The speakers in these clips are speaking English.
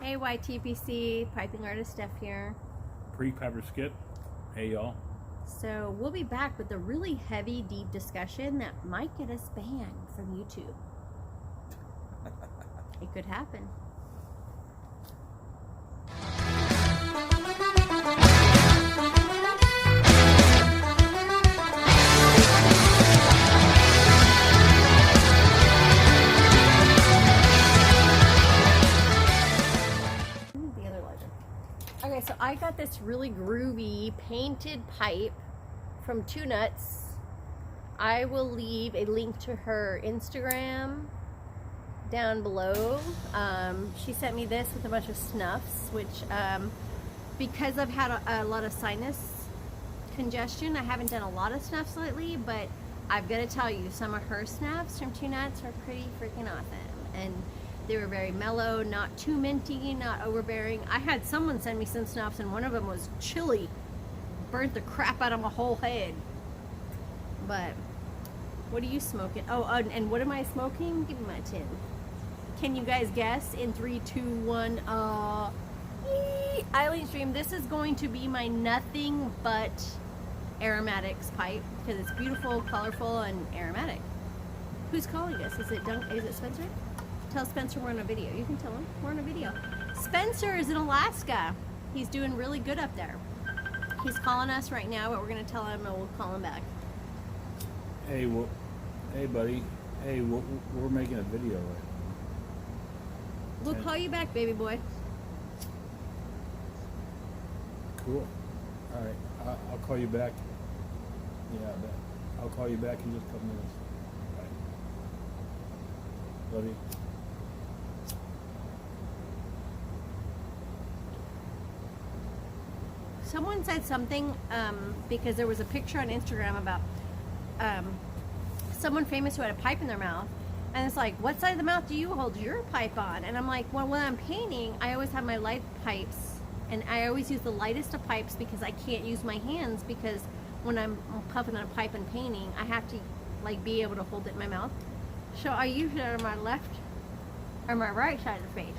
Hey YTPC, piping artist Steph here. Pre-pepper skip. Hey y'all. So we'll be back with a really heavy, deep discussion that might get us banned from YouTube. It could happen. Okay, so I got this really groovy painted pipe from Toonuts. I will leave a link to her Instagram down below. She sent me this with a bunch of snuffs, which because I've had a lot of sinus congestion, I haven't done a lot of snuffs lately, but I've got to tell you, some of her snuffs from Toonuts are pretty freaking awesome. And they were very mellow, not too minty, not overbearing. I had someone send me some snuffs and one of them was chili. Burnt the crap out of my whole head. But what are you smoking? Oh, and what am I smoking? Give me my tin. Can you guys guess? In 3, 2, 1, Eileen Stream, this is going to be my nothing but aromatics pipe because it's beautiful, colorful, and aromatic. Who's calling us? Is it Spencer? Tell Spencer we're on a video. You can tell him we're on a video. Spencer is in Alaska. He's doing really good up there. He's calling us right now, but we're gonna tell him and we'll call him back. Hey, hey buddy. Hey, we're making a video right now. We'll call you back, baby boy. Cool. All right, I'll call you back. Yeah, I bet. I'll call you back in just a couple minutes. Bye. Love you. Someone said something because there was a picture on Instagram about someone famous who had a pipe in their mouth, and it's like, what side of the mouth do you hold your pipe on? And I'm like, well, when I'm painting, I always have my light pipes, and I always use the lightest of pipes because I can't use my hands, because when I'm puffing on a pipe and painting, I have to like be able to hold it in my mouth. So I use it on my left or my right side of the face.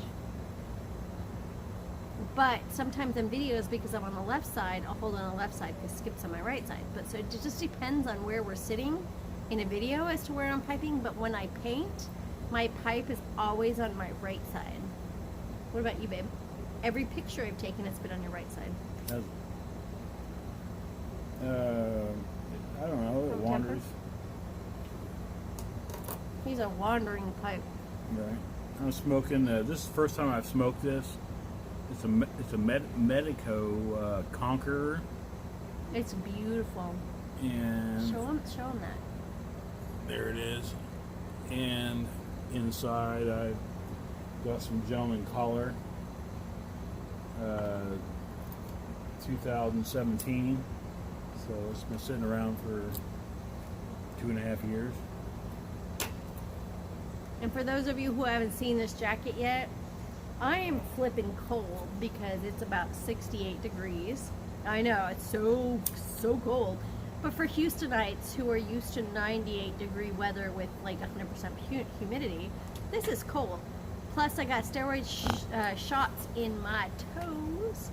But sometimes in videos, because I'm on the left side, I'll hold it on the left side because Skip's on my right side. But so it just depends on where we're sitting in a video as to where I'm piping. But when I paint, my pipe is always on my right side. What about you, babe? Every picture I've taken has been on your right side. I don't know. It wanders. He's a wandering pipe. Right. I'm smoking. This is the first time I've smoked this. It's a Medico Conqueror. It's beautiful. And show him that. There it is. And inside I've got some Gentleman Collar. 2017. So it's been sitting around for 2.5 years. And for those of you who haven't seen this jacket yet, I am flipping cold because it's about 68 degrees. I know, it's so cold. But for Houstonites who are used to 98 degree weather with like 100% humidity, this is cold. Plus I got steroid shots in my toes.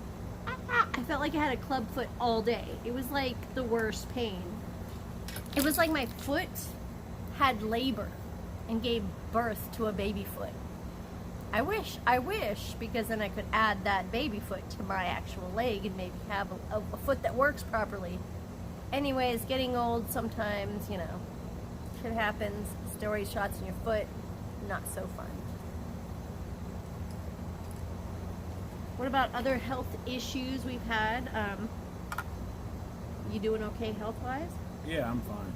I felt like I had a club foot all day. It was like the worst pain. It was like my foot had labor and gave birth to a baby foot. I wish, because then I could add that baby foot to my actual leg and maybe have a foot that works properly. Anyways, getting old sometimes, you know, shit happens. Steroid shots in your foot, not so fun. What about other health issues we've had? You doing okay health-wise? Yeah, I'm fine.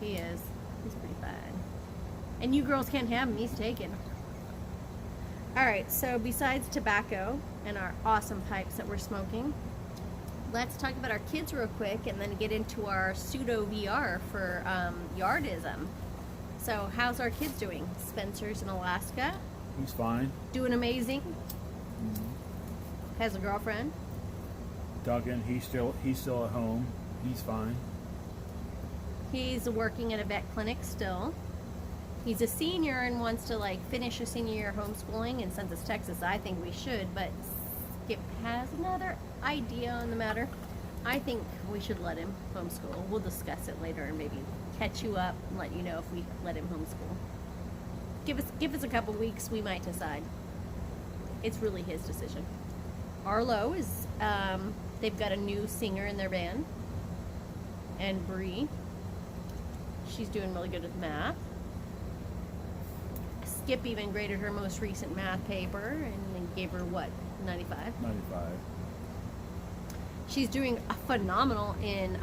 He is. He's pretty fine. And you girls can't have him, he's taken. Alright, so besides tobacco and our awesome pipes that we're smoking, let's talk about our kids real quick and then get into our Sudo VR for Yardism. So how's our kids doing? Spencer's in Alaska. He's fine. Doing amazing. Mm-hmm. Has a girlfriend. Duncan, he's still at home. He's fine. He's working at a vet clinic still. He's a senior and wants to like finish a senior year homeschooling, and since it's Texas, I think we should, but Skip has another idea on the matter. I think we should let him homeschool. We'll discuss it later and maybe catch you up and let you know if we let him homeschool. Give us a couple weeks, we might decide. It's really his decision. Arlo is, they've got a new singer in their band, and Bree, she's doing really good with math. Skip even graded her most recent math paper and then gave her what, 95? 95. She's doing phenomenal in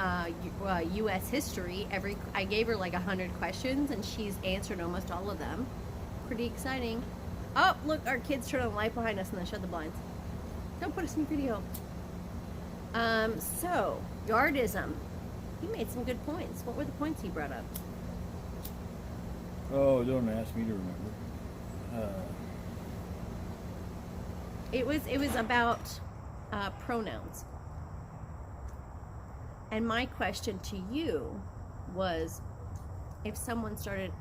U.S. history. I gave her like 100 questions and she's answered almost all of them. Pretty exciting. Oh, look, our kids turned on the light behind us and then shut the blinds. Don't put us in video. So, Yardism. He made some good points. What were the points he brought up? Oh, don't ask me to remember. It was about pronouns. And my question to you was, if someone started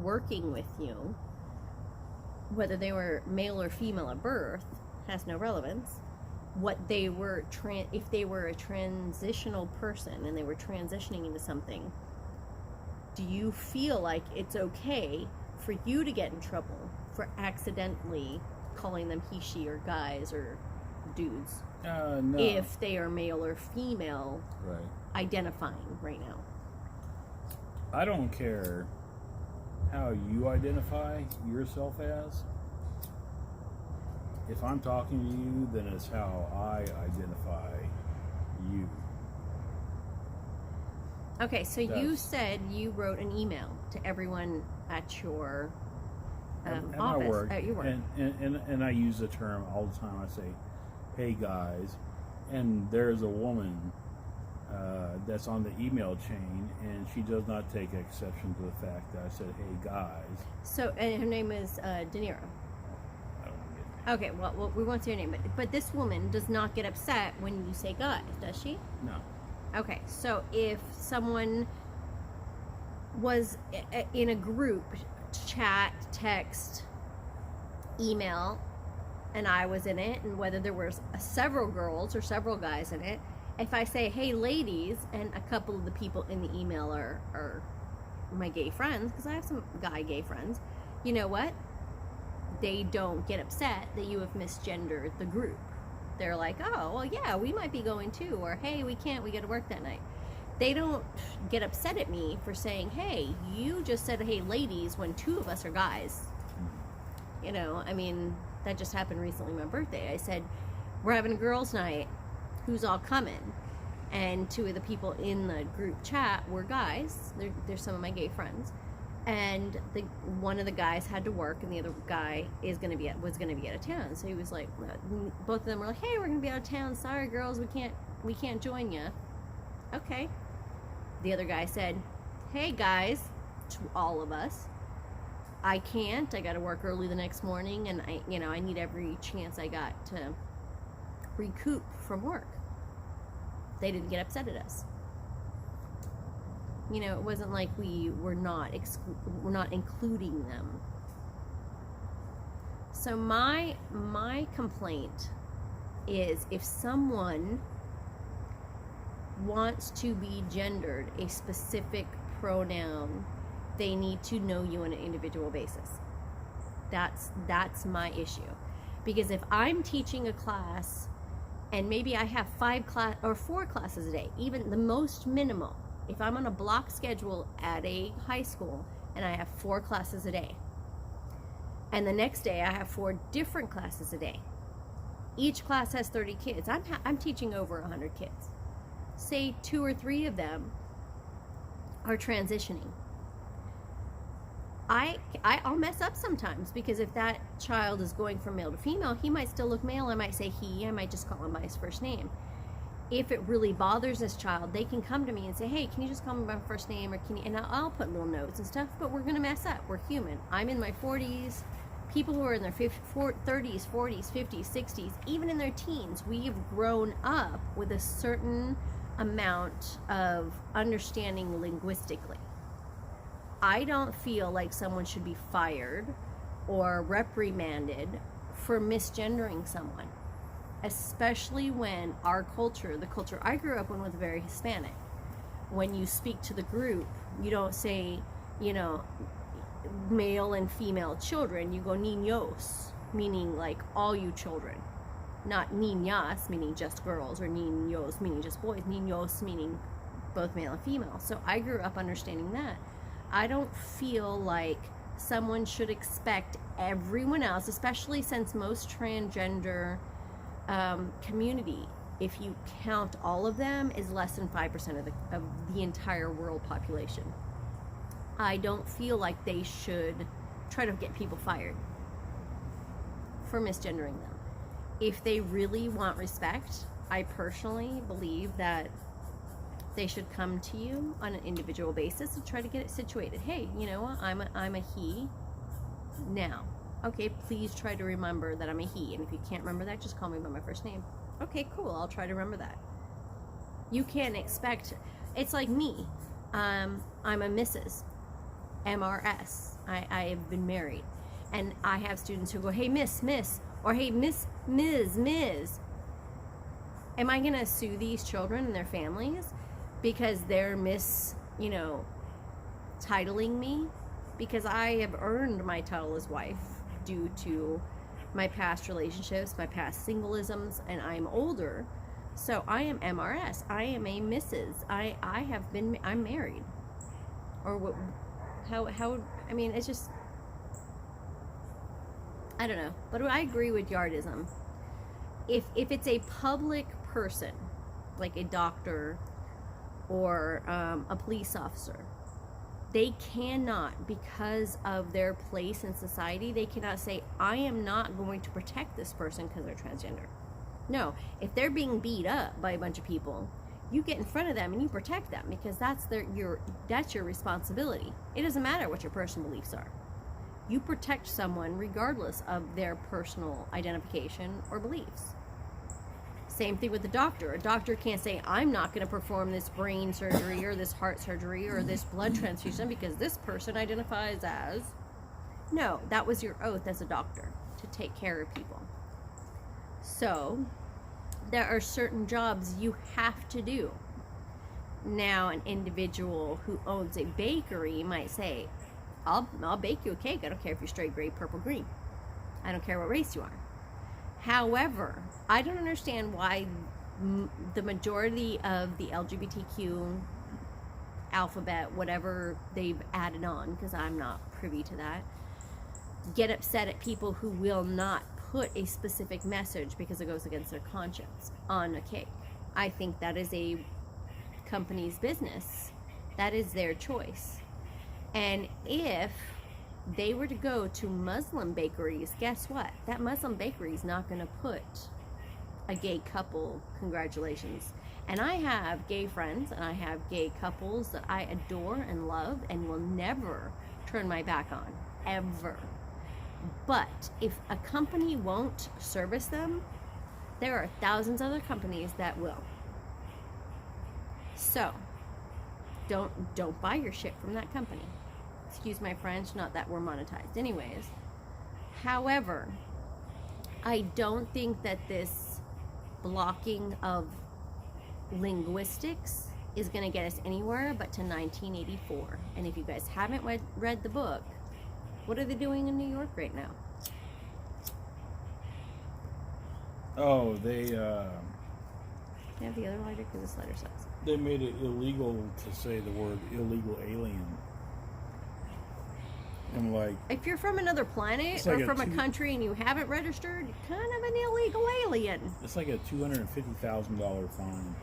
working with you, whether they were male or female at birth, has no relevance. What they were, if they were a transitional person and they were transitioning into something, do you feel like it's okay for you to get in trouble for accidentally calling them he, she, or guys, or dudes? No. If they are male or female, Right. identifying right now. I don't care how you identify yourself as. If I'm talking to you, then it's how I identify you. Okay, so you said you wrote an email to everyone at your At office, my work, at your work. and I use the term all the time. I say, "Hey guys," and there's a woman that's on the email chain, and she does not take exception to the fact that I said, "Hey guys." So, and her name is De Niro. I don't get it. Okay, well, we won't say her name, but this woman does not get upset when you say guys, does she? No. Okay, so if someone was in a group, chat, text, email, and I was in it, and whether there were several girls or several guys in it, if I say, hey ladies, and a couple of the people in the email are my gay friends, because I have some guy gay friends, you know what? They don't get upset that you have misgendered the group. They're like, oh, well, yeah, we might be going too, or hey, we can't, we got to work that night. They don't get upset at me for saying, hey, you just said, hey, ladies, when two of us are guys. You know, I mean, that just happened recently, my birthday. I said, we're having a girls' night. Who's all coming? And two of the people in the group chat were guys. They're some of my gay friends. And one of the guys had to work, and the other guy was going to be out of town. So he was like, both of them were like, "Hey, we're going to be out of town. Sorry, girls, we can't join you." Okay. The other guy said, "Hey, guys," to all of us. "I can't. I got to work early the next morning, and I need every chance I got to recoup from work." They didn't get upset at us. You know, it wasn't like we were not including them. So my complaint is, if someone wants to be gendered a specific pronoun, they need to know you on an individual basis. That's my issue. Because if I'm teaching a class and maybe I have 4 classes a day, even the most minimal, if I'm on a block schedule at a high school and I have 4 classes a day, and the next day I have 4 different classes a day, each class has 30 kids. I'm teaching over 100 kids. Say 2 or 3 of them are transitioning. I'll mess up sometimes, because if that child is going from male to female, he might still look male. I might say he, I might just call him by his first name. If it really bothers this child, they can come to me and say, hey, can you just call me by my first name, or can you, and I'll put little notes and stuff, but we're gonna mess up. We're human. I'm in my 40s. People who are in their 30s, 40s, 50s, 60s, even in their teens, we have grown up with a certain amount of understanding linguistically. I don't feel like someone should be fired or reprimanded for misgendering someone, especially when our culture, the culture I grew up in, was very Hispanic. When you speak to the group, you don't say, you know, male and female children. You go niños, meaning like all you children. Not niñas, meaning just girls, or niños, meaning just boys. Niños, meaning both male and female. So I grew up understanding that. I don't feel like someone should expect everyone else, especially since most transgender community, if you count all of them, is less than 5% of the entire world population. I don't feel like they should try to get people fired for misgendering them. If they really want respect, I personally believe that they should come to you on an individual basis and try to get it situated. Hey, you know what? I'm a he now. Okay, please try to remember that I'm a he. And if you can't remember that, just call me by my first name. Okay, cool. I'll try to remember that. You can't expect. It's like me. I'm a Mrs. MRS. I have been married, and I have students who go, "Hey, Miss," or "Hey, Ms. Am I gonna sue these children and their families because they're titling me? Because I have earned my title as wife due to my past relationships, my past singleisms, and I'm older, so I am MRS. I am a Mrs. I'm married. Or what? How? I mean, it's just, I don't know. But I agree with Yardism. If it's a public person, like a doctor or a police officer, they cannot, because of their place in society, they cannot say, I am not going to protect this person because they're transgender. No, if they're being beat up by a bunch of people, you get in front of them and you protect them, because that's your responsibility. It doesn't matter what your personal beliefs are. You protect someone regardless of their personal identification or beliefs. Same thing with the doctor. A doctor can't say, I'm not going to perform this brain surgery or this heart surgery or this blood transfusion because this person identifies as... No, that was your oath as a doctor, to take care of people. So, there are certain jobs you have to do. Now, an individual who owns a bakery might say, I'll bake you a cake. I don't care if you're straight, gray, purple, green. I don't care what race you are. However, I don't understand why the majority of the LGBTQ alphabet, whatever they've added on, because I'm not privy to that, get upset at people who will not put a specific message because it goes against their conscience on a cake. I think that is a company's business. That is their choice. And if they were to go to Muslim bakeries, guess what? That Muslim bakery is not going to put a gay couple, congratulations. And I have gay friends and I have gay couples that I adore and love and will never turn my back on, ever. But if a company won't service them, there are thousands of other companies that will. So, don't buy your shit from that company. Excuse my French, not that we're monetized. Anyways, however, I don't think that this blocking of linguistics is going to get us anywhere but to 1984. And if you guys haven't read the book, what are they doing in New York right now? Oh, they Can I have the other lighter? Because this lighter sucks. They made it illegal to say the word illegal alien. And like, if you're from another planet like or from a country and you haven't registered, you're kind of an illegal alien. It's like a $250,000 fine.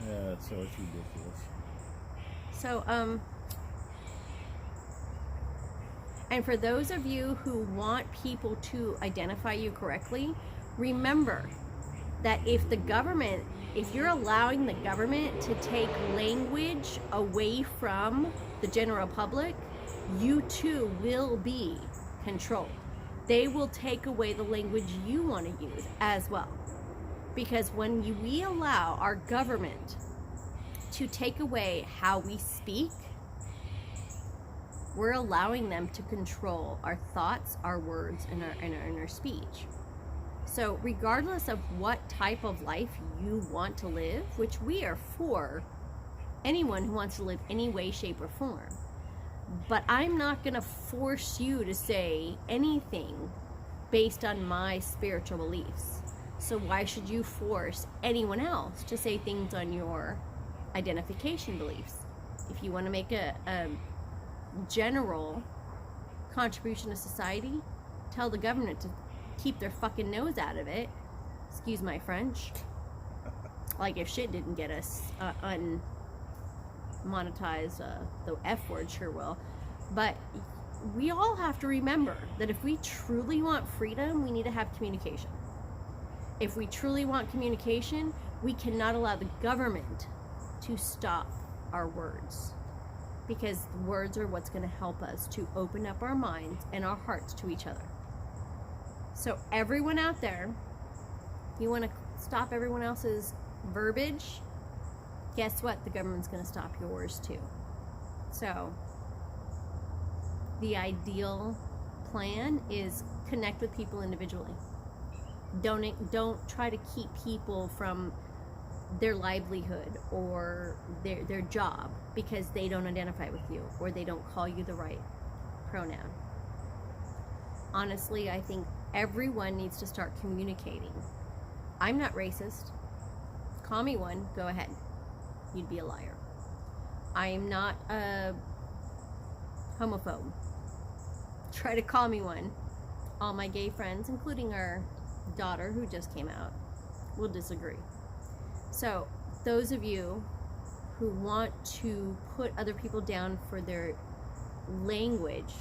Yeah, so it's ridiculous. So, and for those of you who want people to identify you correctly, remember that if you're allowing the government to take language away from the general public, you too will be controlled. They will take away the language you want to use as well. Because when we allow our government to take away how we speak, we're allowing them to control our thoughts, our words, and our speech. So regardless of what type of life you want to live, which we are for anyone who wants to live any way, shape, or form, but I'm not going to force you to say anything based on my spiritual beliefs. So why should you force anyone else to say things on your identification beliefs? If you want to make a general contribution to society, tell the government to keep their fucking nose out of it. Excuse my French. Like if shit didn't get us unmonetized, the F word sure will. But we all have to remember that if we truly want freedom, we need to have communication. If we truly want communication, we cannot allow the government to stop our words, because words are what's going to help us to open up our minds and our hearts to each other. So everyone out there, you want to stop everyone else's verbiage, guess what? The government's going to stop yours too. So the ideal plan is connect with people individually. Don't try to keep people from their livelihood or their job because they don't identify with you or they don't call you the right pronoun. Honestly, I think everyone needs to start communicating. I'm not racist. Call me one, go ahead. You'd be a liar. I am not a homophobe. Try to call me one. All my gay friends, including our daughter who just came out, will disagree. So those of you who want to put other people down for their language,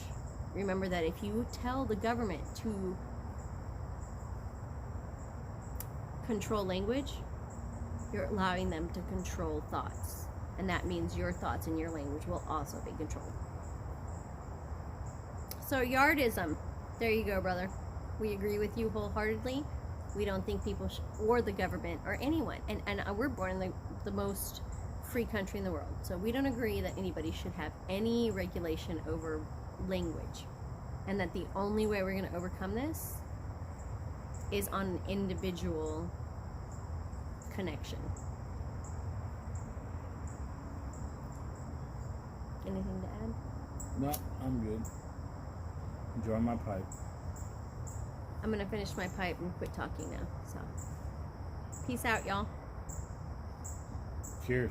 remember that if you tell the government to control language, you're allowing them to control thoughts. And that means your thoughts and your language will also be controlled. So Yardism, there you go, brother. We agree with you wholeheartedly. We don't think people or the government or anyone, and we're born in the most free country in the world, so we don't agree that anybody should have any regulation over language, and that the only way we're going to overcome this is on an individual connection. Anything to add? No, I'm good. Enjoy my pipe. I'm going to finish my pipe and quit talking now. So, peace out, y'all. Cheers.